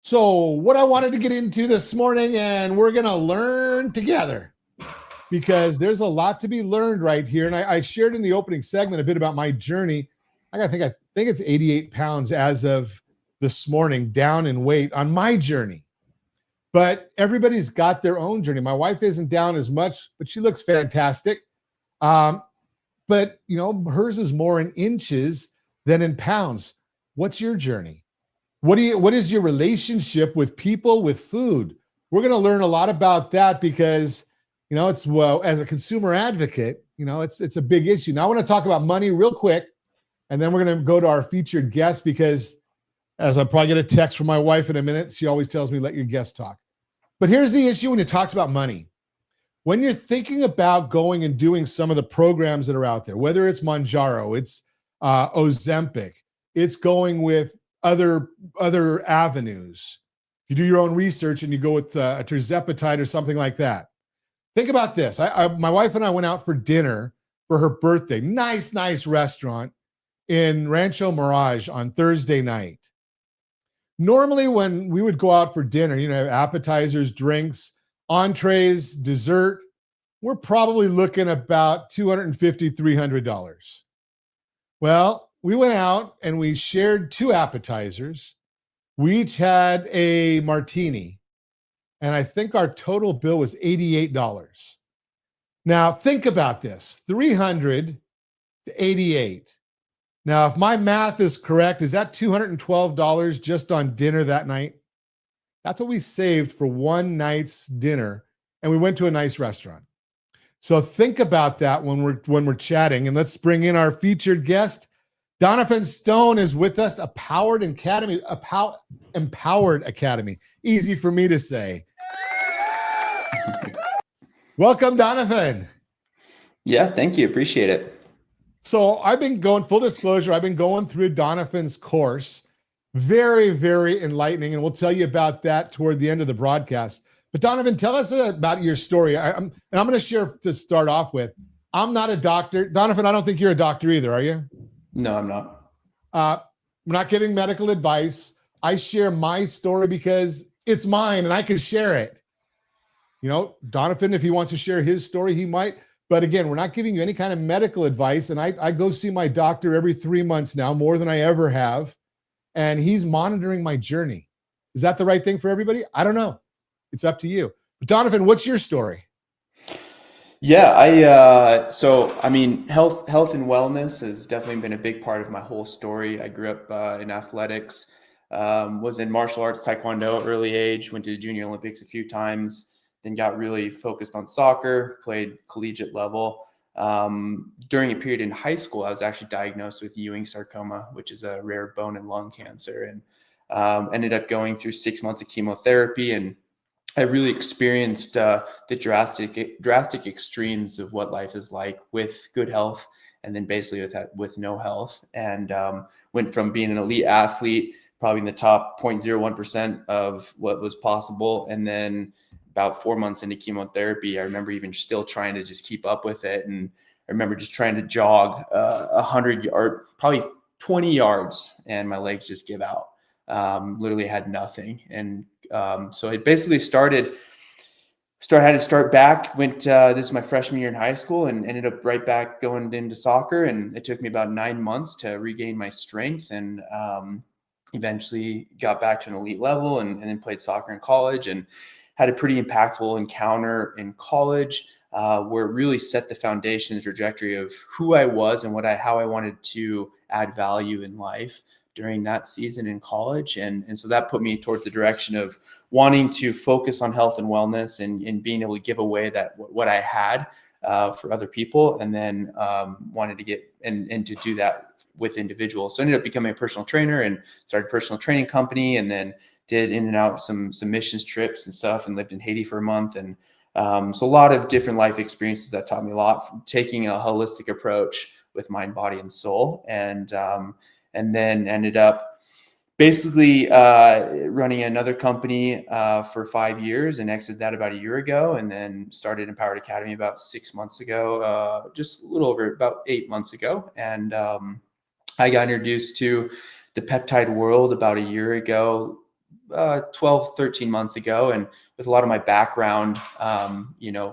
So, what I wanted to get into this morning, and we're going to learn together because there's a lot to be learned right here. And I shared in the opening segment a bit about my journey. I think it's 88 pounds as of this morning, down in weight on my journey. But everybody's got their own journey. My wife isn't down as much, but she looks fantastic. But hers is more in inches than in pounds. What's your journey? What is your relationship with people, with food? We're going to learn a lot about that because, as a consumer advocate, it's a big issue. Now I want to talk about money real quick, and then we're going to go to our featured guest because, as I probably get a text from my wife in a minute, she always tells me, let your guest talk. But here's the issue when it talks about money. When you're thinking about going and doing some of the programs that are out there, whether it's Mounjaro, it's Ozempic, it's going with other avenues. You do your own research and you go with a tirzepatide or something like that. Think about this. My wife and I went out for dinner for her birthday. Nice restaurant in Rancho Mirage on Thursday night. Normally when we would go out for dinner, appetizers, drinks, entrees, dessert, we're probably looking about $250, $300. Well, we went out and we shared 2 appetizers. We each had a martini, and I think our total bill was $88. Now, think about this, 300 to 88. Now, if my math is correct, is that $212 just on dinner that night? That's what we saved for one night's dinner, and we went to a nice restaurant. So think about that when we're chatting, and let's bring in our featured guest. Doniphan Stone is with us, Empowered Academy. Easy for me to say. Welcome, Doniphan. Yeah, thank you. Appreciate it. So full disclosure, I've been going through Doniphan's course. Very, very enlightening, and we'll tell you about that toward the end of the broadcast. But Doniphan, tell us about your story. I'm going to share to start off with. I'm not a doctor. Doniphan, I don't think you're a doctor either, are you? No, I'm not. We're not giving medical advice. I share my story because it's mine and I can share it. Doniphan, if he wants to share his story, he might. But again, we're not giving you any kind of medical advice. And I go see my doctor every 3 months now, more than I ever have. And he's monitoring my journey. Is that the right thing for everybody? I don't know. It's up to you. But Doniphan, what's your story? Yeah, health and wellness has definitely been a big part of my whole story. I grew up in athletics, was in martial arts, taekwondo at early age, went to the Junior Olympics a few times, then got really focused on soccer, played collegiate level. During a period in high school, I was actually diagnosed with Ewing sarcoma, which is a rare bone and lung cancer, and ended up going through 6 months of chemotherapy, and I really experienced the drastic extremes of what life is like with good health, and then basically with no health, and went from being an elite athlete, probably in the top 0.01% of what was possible, and then about 4 months into chemotherapy, I remember even still trying to just keep up with it, and I remember just trying to jog 100 yard, probably 20 yards, and my legs just give out. Literally had nothing, and so it basically had to start back. This is my freshman year in high school, and ended up right back going into soccer. And it took me about 9 months to regain my strength, and eventually got back to an elite level, and then played soccer in college, and had a pretty impactful encounter in college where it really set the foundation, the trajectory of who I was and how I wanted to add value in life during that season in college. And so that put me towards the direction of wanting to focus on health and wellness, and being able to give away what I had for other people, and then wanted to get and to do that with individuals. So I ended up becoming a personal trainer and started a personal training company, and then did in and out some missions trips and stuff, and lived in Haiti for a month. And so a lot of different life experiences that taught me a lot, from taking a holistic approach with mind, body, and soul. And then ended up basically running another company for 5 years, and exited that about a year ago, and then started Empowered Academy about 6 months ago, just a little over about 8 months ago. And I got introduced to the peptide world about a year ago, 12, 13 months ago. And with a lot of my background,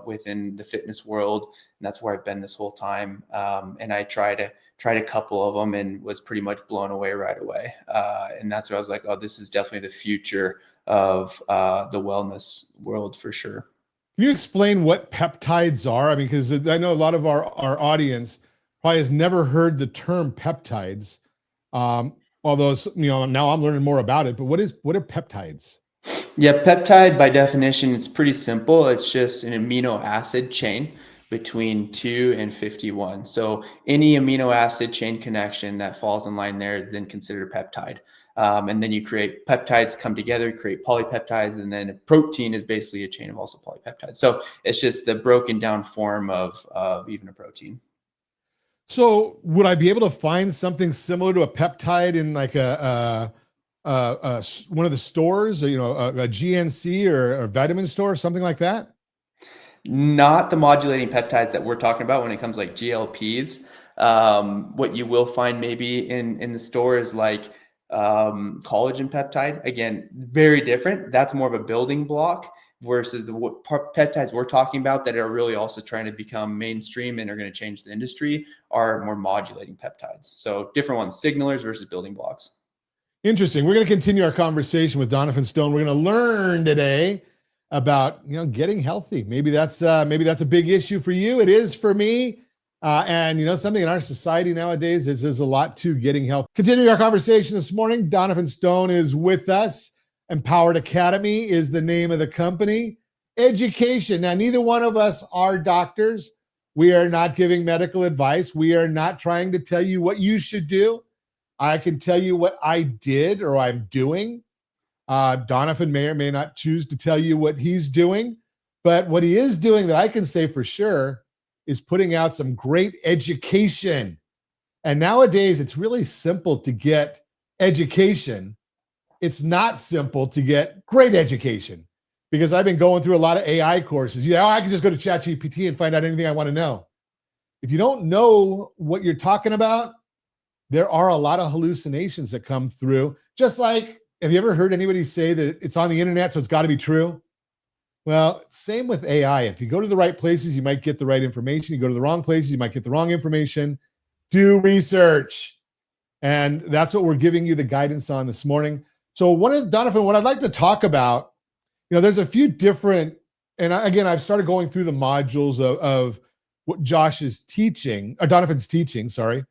within the fitness world, and that's where I've been this whole time. And I tried a couple of them and was pretty much blown away right away. And that's where I was like, oh, this is definitely the future of the wellness world for sure. Can you explain what peptides are? I mean, because I know a lot of our audience probably has never heard the term peptides. Although, now I'm learning more about it, but what are peptides? Yeah, peptide by definition, it's pretty simple. It's just an amino acid chain between 2 and 51. So any amino acid chain connection that falls in line there is then considered a peptide. And then you create peptides come together, create polypeptides, and then a protein is basically a chain of also polypeptides. So it's just the broken down form of even a protein. So would I be able to find something similar to a peptide in like one of the stores, or, a GNC or a vitamin store or something like that? Not the modulating peptides that we're talking about when it comes like GLPs. What you will find maybe in the store is like collagen peptide. Again, very different. That's more of a building block versus what peptides we're talking about that are really also trying to become mainstream and are going to change the industry are more modulating peptides. So different ones, signalers versus building blocks. Interesting. We're going to continue our conversation with Doniphan Stone. We're going to learn today about getting healthy. Maybe that's a big issue for you. It is for me. And something in our society nowadays is there's a lot to getting healthy. Continuing our conversation this morning, Doniphan Stone is with us. Empowered Academy is the name of the company. Education. Now, neither one of us are doctors. We are not giving medical advice. We are not trying to tell you what you should do. I can tell you what I did or I'm doing. Doniphan may or may not choose to tell you what he's doing, but what he is doing that I can say for sure is putting out some great education. And nowadays, it's really simple to get education. It's not simple to get great education, because I've been going through a lot of AI courses. I can just go to ChatGPT and find out anything I want to know. If you don't know what you're talking about, there are a lot of hallucinations that come through. Just like, have you ever heard anybody say that it's on the internet, so it's got to be true? Well, same with AI. If you go to the right places, you might get the right information. You go to the wrong places, you might get the wrong information. Do research. And that's what we're giving you the guidance on this morning. So Doniphan, what I'd like to talk about, there's a few different, and again, I've started going through the modules of what Josh is teaching, or Doniphan's teaching, sorry,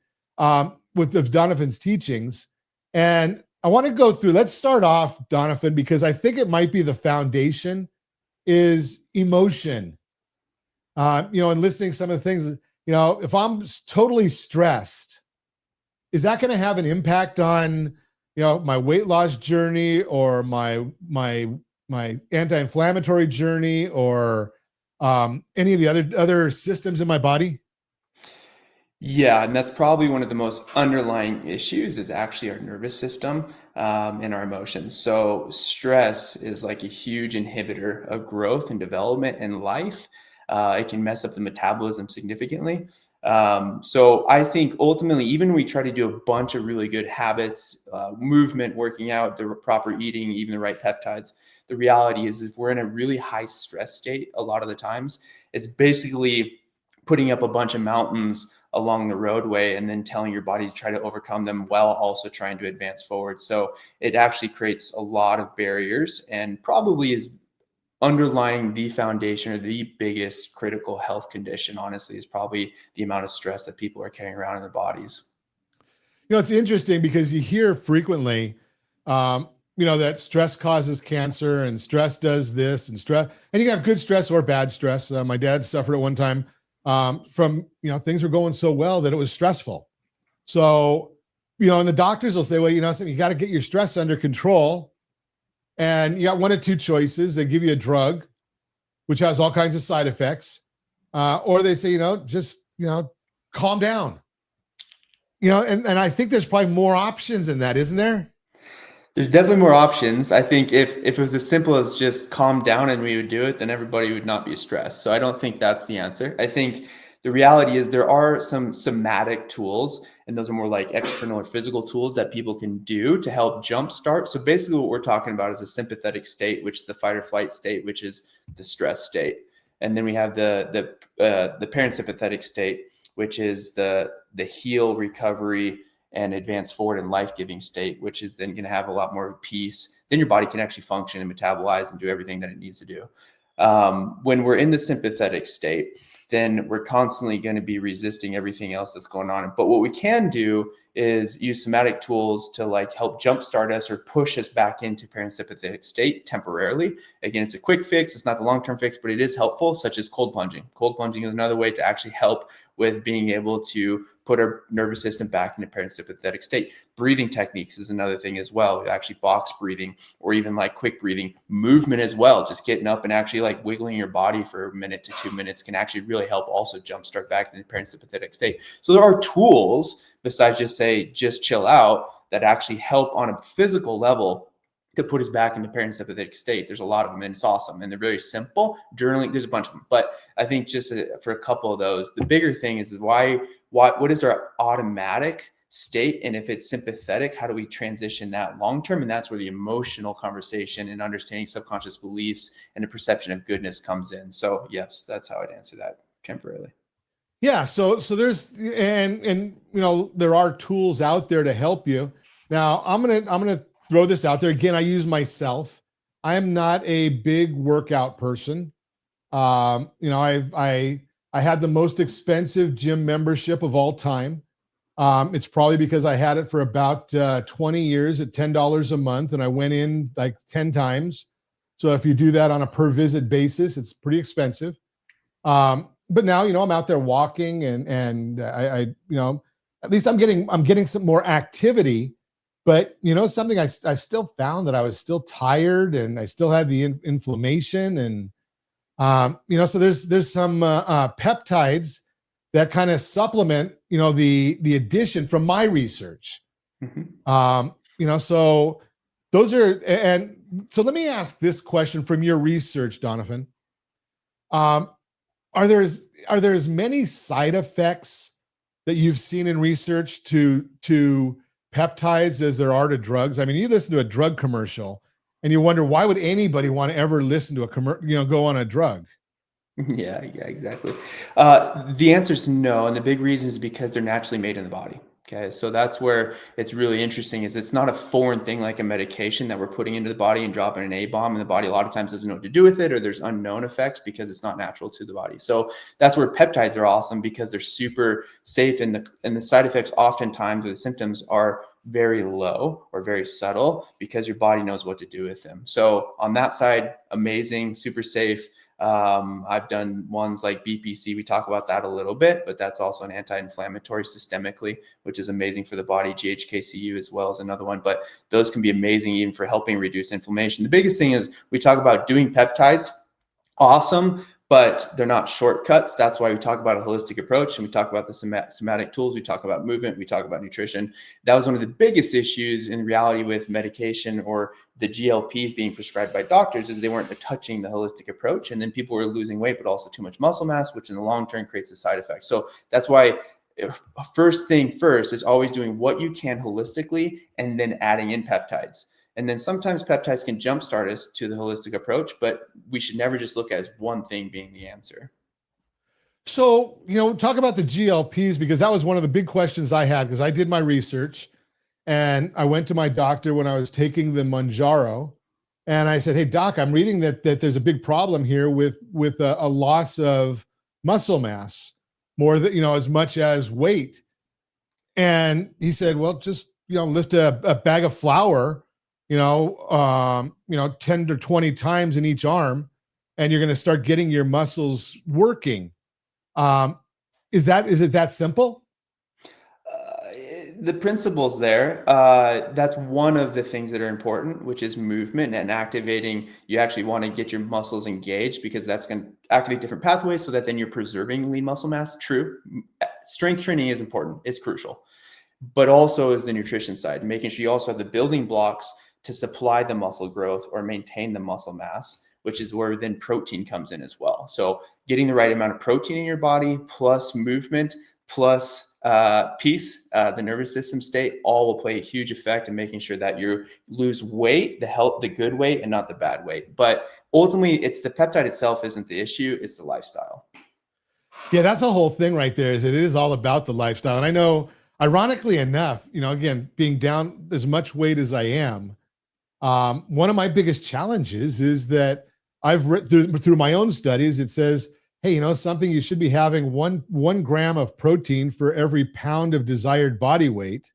with Doniphan's teachings. And I want to go through, let's start off, Doniphan, because I think it might be the foundation is emotion. And listening to some of the things, if I'm totally stressed, is that going to have an impact on, my weight loss journey or my anti-inflammatory journey or any of the other systems in my body? Yeah, and that's probably one of the most underlying issues is actually our nervous system and our emotions. So stress is like a huge inhibitor of growth and development in life. It can mess up the metabolism significantly. So I think ultimately, even when we try to do a bunch of really good habits, movement, working out, the proper eating, even the right peptides, the reality is if we're in a really high stress state, a lot of the times, it's basically putting up a bunch of mountains along the roadway and then telling your body to try to overcome them while also trying to advance forward. So it actually creates a lot of barriers and probably is underlying the foundation or the biggest critical health condition, honestly, is probably the amount of stress that people are carrying around in their bodies. It's interesting because you hear frequently, that stress causes cancer and stress does this and stress, and you can have good stress or bad stress. My dad suffered at one time from, things were going so well that it was stressful. So, and the doctors will say, well, you got to get your stress under control. And you got one of two choices. They give you a drug, which has all kinds of side effects. Or they say, just, calm down. And I think there's probably more options in that, isn't there? There's definitely more options. I think if it was as simple as just calm down and we would do it, then everybody would not be stressed. So I don't think that's the answer. I think The reality is there are some somatic tools, and those are more like external or physical tools that people can do to help jumpstart. So basically what we're talking about is a sympathetic state, which is the fight or flight state, which is the stress state. And then we have the parasympathetic state, which is the heal, recovery, and advance forward and life-giving state, which is then going to have a lot more peace. Then your body can actually function and metabolize and do everything that it needs to do. When we're in the sympathetic state, then we're constantly going to be resisting everything else that's going on. But what we can do is use somatic tools to like help jumpstart us or push us back into parasympathetic state temporarily. Again, it's a quick fix. It's not the long-term fix, but it is helpful, such as cold plunging. Cold plunging is another way to actually help with being able to put our nervous system back into parasympathetic state. Breathing techniques is another thing as well. Actually box breathing, or even like quick breathing. Movement as well. Just getting up and actually like wiggling your body for a minute to 2 minutes can actually really help also jumpstart back into parasympathetic state. So there are tools besides just chill out that actually help on a physical level to put us back into parasympathetic state. There's a lot of them, and it's awesome, and they're very simple. Journaling, there's a bunch of them, but I think just for a couple of those, the bigger thing is what is our automatic state, and if it's sympathetic, how do we transition that long term? And that's where the emotional conversation and understanding subconscious beliefs and the perception of goodness comes in. So yes, that's how I'd answer that temporarily. Yeah. So there's, and there are tools out there to help you. Now I'm going to throw this out there again. I use myself. I am not a big workout person. I had the most expensive gym membership of all time. It's probably because I had it for about 20 years at $10 a month, and I went in like 10 times. So if you do that on a per visit basis, it's pretty expensive. But now, I'm out there walking, and I at least I'm getting some more activity. But something I still found that I was still tired, and I still had the inflammation, and so there's some peptides that kind of supplement the addition from my research. So those are, and so let me ask this question from your research, Doniphan. Are there as many side effects that you've seen in research to peptides as there are to drugs? I mean, you listen to a drug commercial and you wonder, why would anybody want to ever listen to go on a drug? Yeah, exactly. The answer is no, and the big reason is because they're naturally made in the body. Okay, so that's where it's really interesting. Is it's not a foreign thing like a medication that we're putting into the body and dropping an A-bomb, and the body a lot of times doesn't know what to do with it, or there's unknown effects because it's not natural to the body. So that's where peptides are awesome, because they're super safe, and the side effects oftentimes, or the symptoms, are very low or very subtle because your body knows what to do with them. So on that side, amazing, super safe. I've done ones like BPC. We talk about that a little bit, but that's also an anti-inflammatory systemically, which is amazing for the body. GHKCU as well is another one, but those can be amazing even for helping reduce inflammation. The biggest thing is we talk about doing peptides. Awesome, but they're not shortcuts. That's why we talk about a holistic approach, and we talk about the somatic tools. We talk about movement. We talk about nutrition. That was one of the biggest issues in reality with medication or the GLPs being prescribed by doctors, is they weren't touching the holistic approach. And then people were losing weight, but also too much muscle mass, which in the long term creates a side effect. So that's why first thing first is always doing what you can holistically, and then adding in peptides. And then sometimes peptides can jumpstart us to the holistic approach, but we should never just look at as one thing being the answer. So, talk about the GLPs, because that was one of the big questions I had, because I did my research and I went to my doctor when I was taking the Mounjaro, and I said, "Hey doc, I'm reading that there's a big problem here with a loss of muscle mass, more than, as much as weight." And he said, "Well, just, lift a bag of flour, 10 to 20 times in each arm, and you're going to start getting your muscles working." Is it that simple? The principles there, that's one of the things that are important, which is movement and activating. You actually want to get your muscles engaged, because that's going to activate different pathways, so that then you're preserving lean muscle mass. True. Strength training is important. It's crucial. But also is the nutrition side, making sure you also have the building blocks to supply the muscle growth or maintain the muscle mass, which is where then protein comes in as well. So getting the right amount of protein in your body plus movement plus peace, the nervous system state, all will play a huge effect in making sure that you lose weight, the good weight, and not the bad weight. But ultimately, it's the peptide itself isn't the issue; it's the lifestyle. Yeah, that's a whole thing right there. Is it is all about the lifestyle. And I know, ironically enough, again, being down as much weight as I am, one of my biggest challenges is that I've read through my own studies. It says, hey, something you should be having one gram of protein for every pound of desired body weight.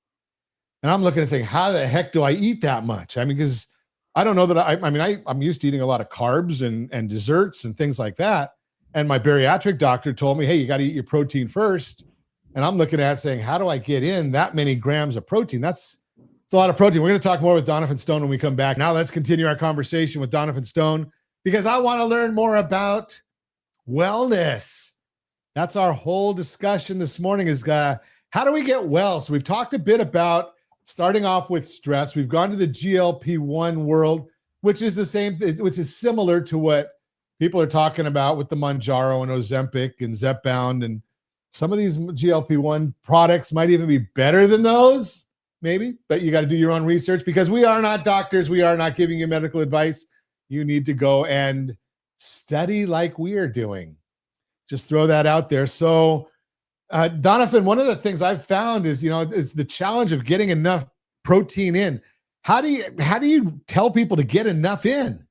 And I'm looking and saying, how the heck do I eat that much? I mean, because I don't know that I'm used to eating a lot of carbs and desserts and things like that. And my bariatric doctor told me, hey, you got to eat your protein first. And I'm looking at it saying, how do I get in that many grams of protein? It's a lot of protein. We're going to talk more with Doniphan Stone when we come back. Now let's continue our conversation with Doniphan Stone because I want to learn more about wellness. That's our whole discussion this morning is how do we get well? So we've talked a bit about starting off with stress. We've gone to the GLP-1 world, which is the same, which is similar to what people are talking about with the Mounjaro and Ozempic and Zepbound. And some of these GLP-1 products might even be better than those, maybe, but you got to do your own research because we are not doctors. We are not giving you medical advice. You need to go and study like we are doing. Just throw that out there. So, Doniphan, one of the things I've found is, it's the challenge of getting enough protein in. How do you tell people to get enough in?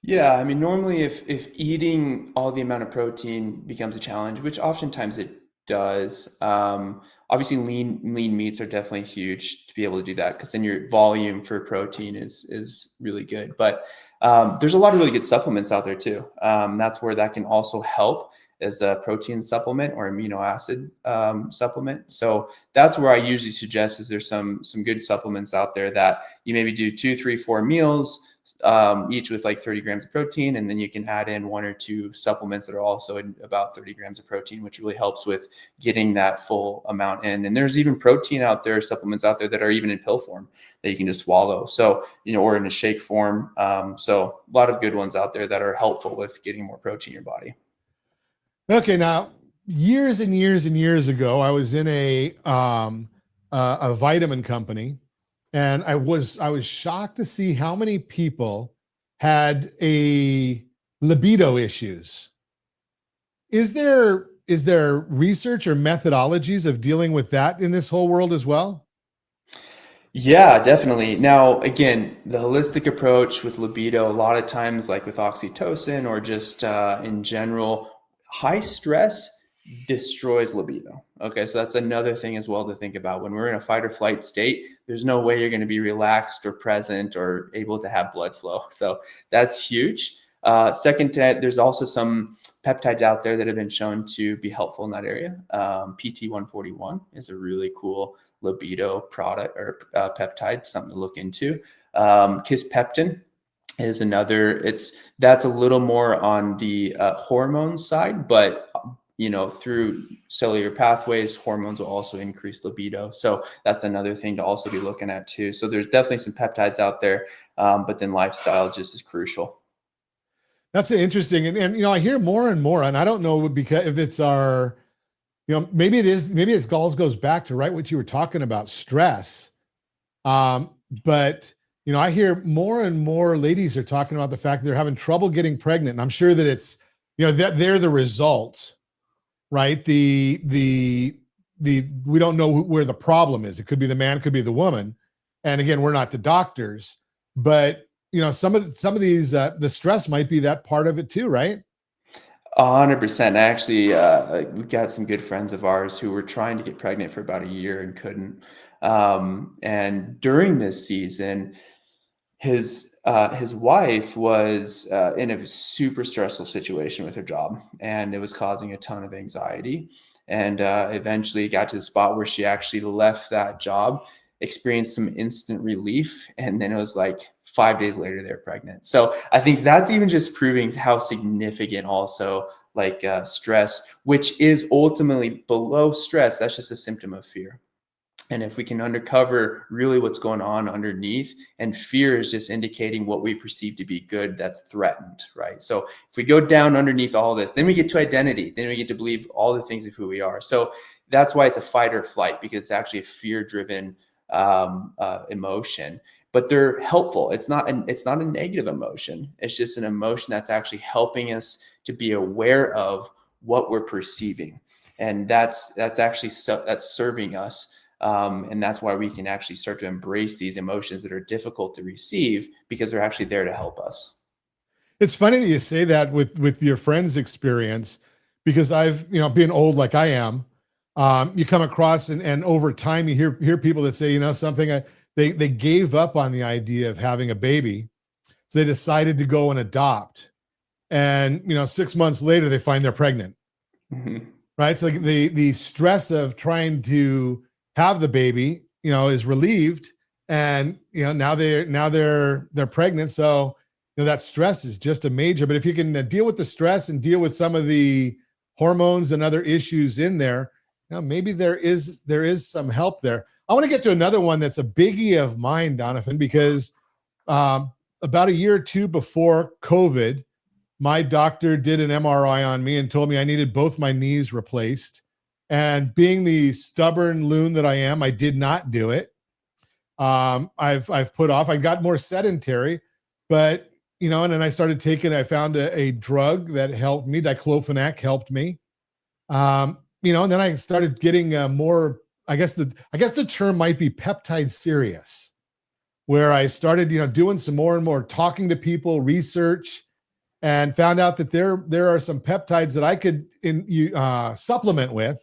Yeah, I mean, normally if eating all the amount of protein becomes a challenge, which oftentimes it does, obviously lean meats are definitely huge to be able to do that because then your volume for protein is really good. But there's a lot of really good supplements out there too. That's where that can also help as a protein supplement or amino acid supplement. So that's where I usually suggest is there's some good supplements out there that you maybe do 2, 3, 4 meals, each with like 30 grams of protein. And then you can add in 1 or 2 supplements that are also in about 30 grams of protein, which really helps with getting that full amount in. And there's even protein out there, supplements out there that are even in pill form that you can just swallow. So, or in a shake form. So a lot of good ones out there that are helpful with getting more protein in your body. Okay, now years and years and years ago, I was in a vitamin company, and I was shocked to see how many people had a libido issues. Is there research or methodologies of dealing with that in this whole world as well? Yeah, definitely. Now, again, the holistic approach with libido, a lot of times, like with oxytocin or just in general, high stress destroys libido. Okay, so that's another thing as well to think about. When we're in a fight or flight state, there's no way you're going to be relaxed or present or able to have blood flow. So that's huge. Second, there's also some peptides out there that have been shown to be helpful in that area. PT141 is a really cool libido product or peptide, something to look into. Kisspeptin is another. That's a little more on the hormone side, but through cellular pathways, hormones will also increase libido. So that's another thing to also be looking at too. So there's definitely some peptides out there, but then lifestyle just is crucial. That's interesting, and I hear more and more, and I don't know because if it's our, maybe it all goes back to right what you were talking about, stress. But I hear more and more ladies are talking about the fact that they're having trouble getting pregnant, and I'm sure that it's that they're the result, right? We don't know where the problem is. It could be the man, could be the woman, and again, we're not the doctors, but some of these the stress might be that part of it too, right? 100%. Actually, we've got some good friends of ours who were trying to get pregnant for about a year and couldn't. And during this season, his wife was in a super stressful situation with her job, and it was causing a ton of anxiety. And eventually, got to the spot where she actually left that job, experienced some instant relief, and then it was like 5 days later they're pregnant. So I think that's even just proving how significant also stress, which is ultimately below stress. That's just a symptom of fear. And if we can uncover really what's going on underneath, and fear is just indicating what we perceive to be good that's threatened, right? So if we go down underneath all this, then we get to identity, then we get to believe all the things of who we are. So that's why it's a fight or flight, because it's actually a fear-driven emotion. But they're helpful. It's not a negative emotion. It's just an emotion that's actually helping us to be aware of what we're perceiving, and that's actually that's serving us. And that's why we can actually start to embrace these emotions that are difficult to receive, because they're actually there to help us. It's funny that you say that with your friend's experience, because I've, being old like I am, you come across and over time you hear people that say, something, they gave up on the idea of having a baby. So they decided to go and adopt. And, 6 months later, they find they're pregnant. Mm-hmm. Right. So the stress of trying to have the baby, is relieved. And, now they're pregnant. So, that stress is just a major, but if you can deal with the stress and deal with some of the hormones and other issues in there, maybe there is some help there. I want to get to another one that's a biggie of mine, Doniphan, because about a year or two before COVID, my doctor did an MRI on me and told me I needed both my knees replaced. And being the stubborn loon that I am, I did not do it. I've put off. I got more sedentary, but and then I started taking. I found a drug that helped me. Diclofenac helped me. And then I started getting more. I guess the term might be peptide serious, where I started doing some more and more talking to people, research, and found out that there are some peptides that I could supplement with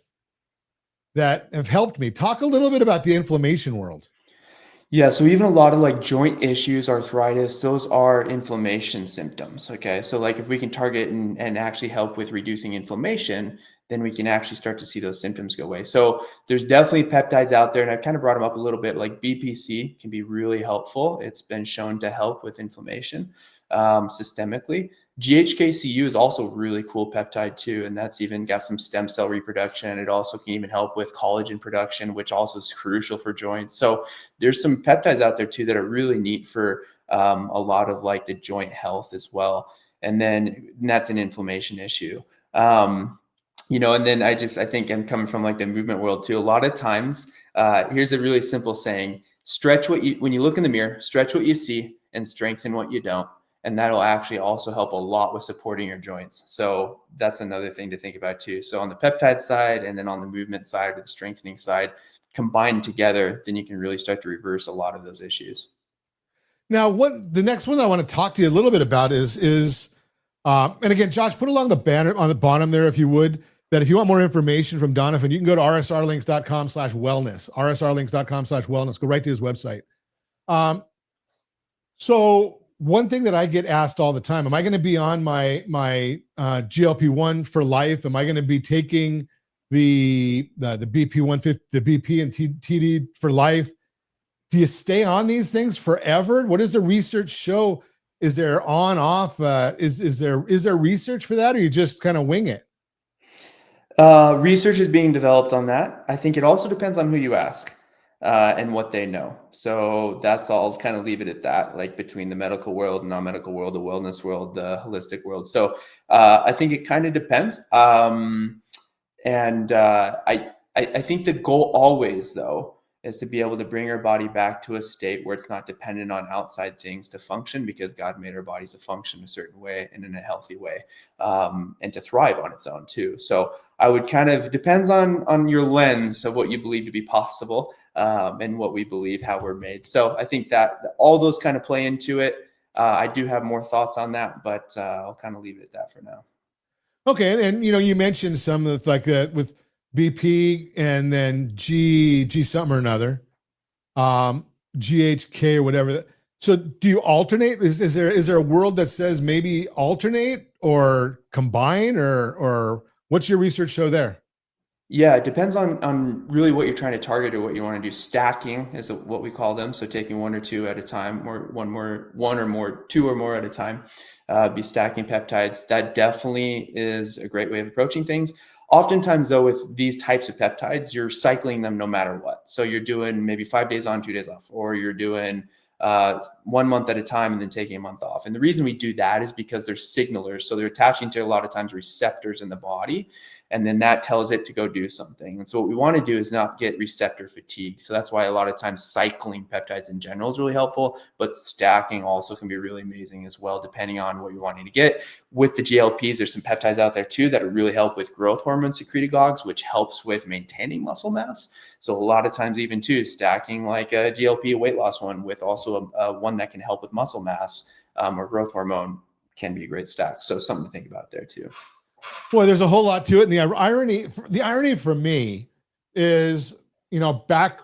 that have helped me. Talk a little bit about the inflammation world. Yeah, so even a lot of like joint issues, arthritis, those are inflammation symptoms. Okay. So like if we can target and actually help with reducing inflammation, then we can actually start to see those symptoms go away. So there's definitely peptides out there, and I've kind of brought them up a little bit. Like BPC can be really helpful. It's been shown to help with inflammation systemically. GHKCU is also a really cool peptide too, and that's even got some stem cell reproduction. It also can even help with collagen production, which also is crucial for joints. So there's some peptides out there too that are really neat for a lot of like the joint health as well. And that's an inflammation issue. And then I think I'm coming from like the movement world too. A lot of times, here's a really simple saying: when you look in the mirror, stretch what you see and strengthen what you don't. And that'll actually also help a lot with supporting your joints. So that's another thing to think about too. So on the peptide side, and then on the movement side or the strengthening side, combined together, then you can really start to reverse a lot of those issues. Now, what the next one that I want to talk to you a little bit about is and again, Josh, put along the banner on the bottom there, if you would, that if you want more information from Doniphan, you can go to rsrlinks.com/wellness, rsrlinks.com/wellness, go right to his website. So one thing that I get asked all the time, am I going to be on my GLP-1 for life? Am I going to be taking the BP 150, the BP and TD for life? Do you stay on these things forever? What does the research show? Is there on off? Is there research for that, or you just kind of wing it? Research is being developed on that. I think it also depends on who you ask and what they know. So I'll kind of leave it at that, like between the medical world, non-medical world, the wellness world, the holistic world. So I think it kind of depends. And I think the goal always, though, is to be able to bring our body back to a state where it's not dependent on outside things to function, because God made our bodies to function a certain way and in a healthy way, and to thrive on its own too. So I would kind of, depends on your lens of what you believe to be possible, and what we believe, how we're made. So I think that all those kind of play into it. I do have more thoughts on that, but I'll kind of leave it at that for now. Okay, and you mentioned some of like that with BP and then G something or another, GHK or whatever. So do you alternate? Is there a world that says maybe alternate or combine, or what's your research show there? Yeah, it depends on really what you're trying to target or what you want to do. Stacking is what we call them. So taking one or two at a time, or two or more at a time, be stacking peptides. That definitely is a great way of approaching things. Oftentimes, though, with these types of peptides, you're cycling them no matter what. So you're doing maybe 5 days on, 2 days off, or you're doing 1 month at a time and then taking a month off. And the reason we do that is because they're signalers. So they're attaching to a lot of times receptors in the body. And then that tells it to go do something. And so what we want to do is not get receptor fatigue. So that's why a lot of times cycling peptides in general is really helpful, but stacking also can be really amazing as well, depending on what you're wanting to get. With the GLPs, there's some peptides out there too that really help with growth hormone secretagogues, which helps with maintaining muscle mass. So a lot of times even too, stacking like a GLP, a weight loss one, with also one that can help with muscle mass or growth hormone can be a great stack. So something to think about there too. Boy, there's a whole lot to it. And the irony for me is, back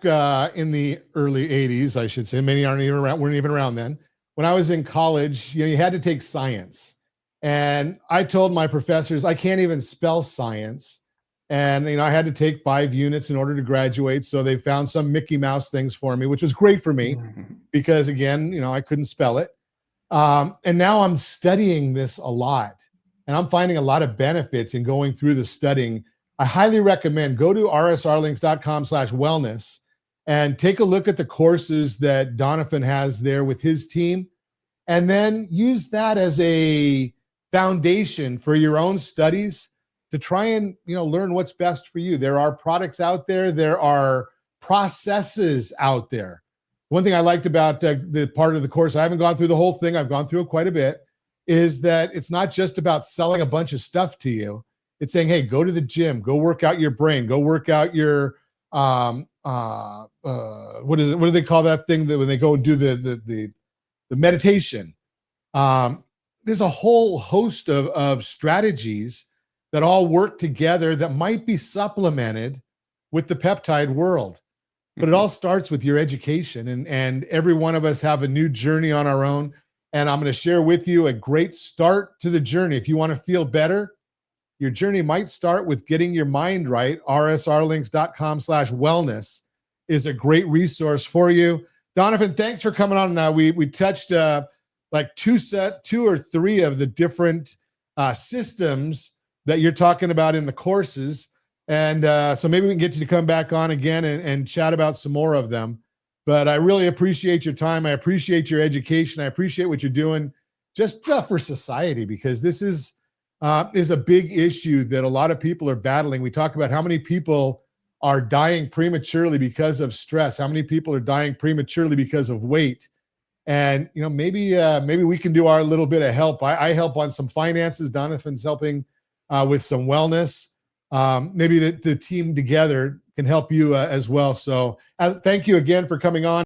in the early 80s, I should say, many weren't even around then. When I was in college, you had to take science. And I told my professors, I can't even spell science. And, I had to take 5 units in order to graduate. So they found some Mickey Mouse things for me, which was great for me because, again, I couldn't spell it. And now I'm studying this a lot. And I'm finding a lot of benefits in going through the studying. I highly recommend go to rsrlinks.com/wellness and take a look at the courses that Doniphan has there with his team, and then use that as a foundation for your own studies to try and learn what's best for you. There are products out there. There are processes out there. One thing I liked about the part of the course, I haven't gone through the whole thing. I've gone through it quite a bit, is that it's not just about selling a bunch of stuff to you. It's saying, hey, go to the gym, go work out your brain, go work out your, what do they call that thing that when they go and do the meditation? There's a whole host of strategies that all work together that might be supplemented with the peptide world. But it all starts with your education, and every one of us have a new journey on our own. And I'm going to share with you a great start to the journey. If you want to feel better, your journey might start with getting your mind right. rsrlinks.com/wellness is a great resource for you. Doniphan, thanks for coming on. Now we touched like 2 or 3 of the different systems that you're talking about in the courses. And so maybe we can get you to come back on again and chat about some more of them. But I really appreciate your time. I appreciate your education. I appreciate what you're doing just for society, because this is a big issue that a lot of people are battling. We talk about how many people are dying prematurely because of stress, how many people are dying prematurely because of weight. And, maybe we can do our little bit of help. I help on some finances. Doniphan's helping with some wellness. Maybe the team together can help you as well. So thank you again for coming on.